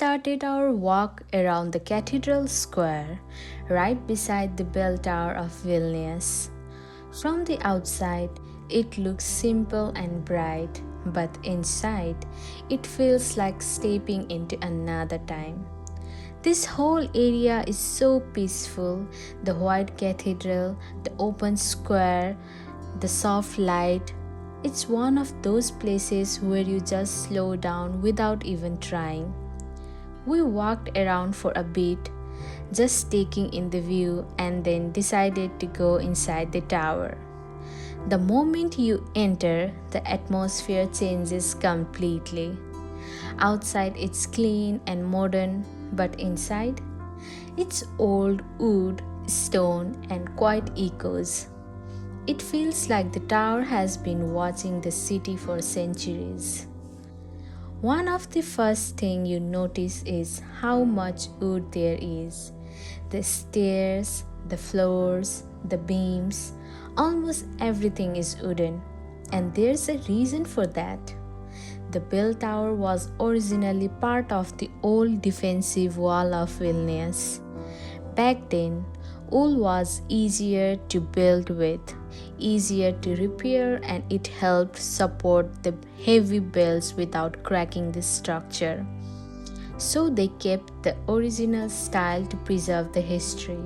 started our walk around the Cathedral Square, right beside the Bell Tower of Vilnius. From the outside, it looks simple and bright, but inside, it feels like stepping into another time. This whole area is so peaceful, the white cathedral, the open square, the soft light. It's one of those places where you just slow down without even trying. We walked around for a bit, just taking in the view, and then decided to go inside the tower. The moment you enter, the atmosphere changes completely. Outside it's clean and modern, but inside, it's old wood, stone, and quiet echoes. It feels like the tower has been watching the city for centuries. One of the first things you notice is how much wood there is. The stairs, the floors, the beams, almost everything is wooden. And there's a reason for that. The Bell Tower was originally part of the old defensive wall of Vilnius. Back then, wool was easier to build with, easier to repair, and it helped support the heavy bells without cracking the structure. So they kept the original style to preserve the history.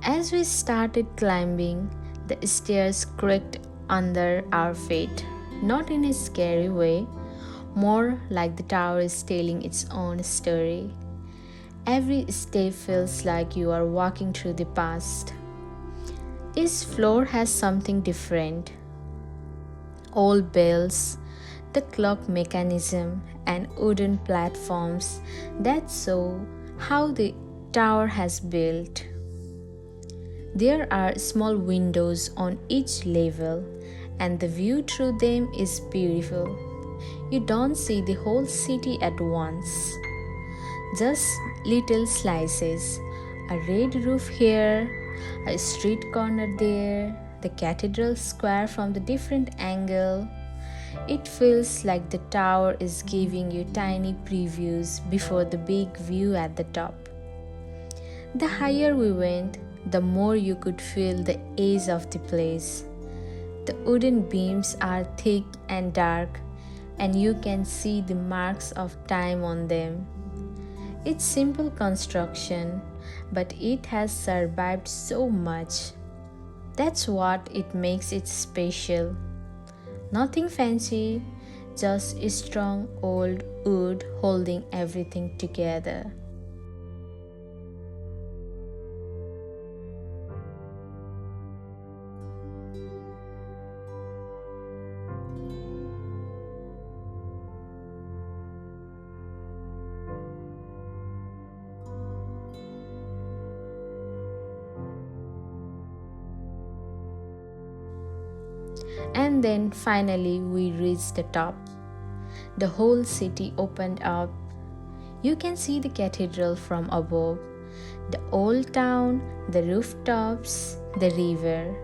As we started climbing, the stairs creaked under our feet, not in a scary way, more like the tower is telling its own story. Every step feels like you are walking through the past. Each floor has something different. Old bells, the clock mechanism, and wooden platforms that show how the tower has built. There are small windows on each level, and the view through them is beautiful. You don't see the whole city at once, just little slices. A red roof here, a street corner there, the cathedral square from the different angle. It feels like the tower is giving you tiny previews before the big view at the top. The higher we went, the more you could feel the age of the place. The wooden beams are thick and dark, and you can see the marks of time on them. It's simple construction, but it has survived so much. That's what it makes it special. Nothing fancy, just a strong old wood holding everything together. And then finally we reached the top. The whole city opened up. You can see the cathedral from above, the old town, the rooftops, the river.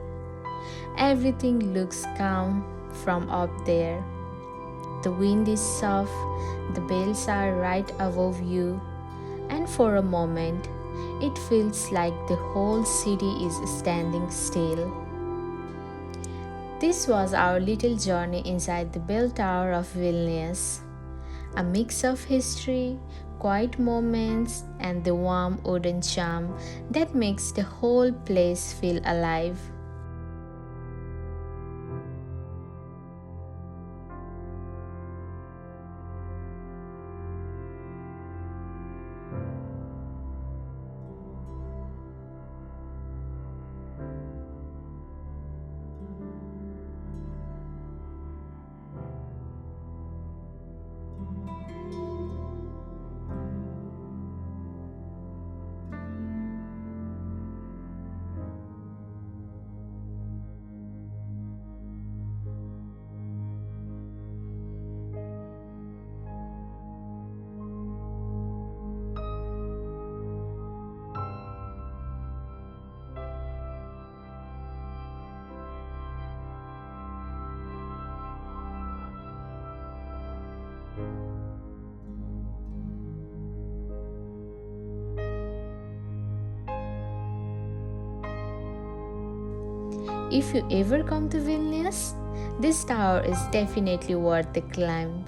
Everything looks calm from up there. The wind is soft, the bells are right above you, and for a moment, it feels like the whole city is standing still. This was our little journey inside the Bell Tower of Vilnius, a mix of history, quiet moments, and the warm wooden charm that makes the whole place feel alive. If you ever come to Vilnius, this tower is definitely worth the climb.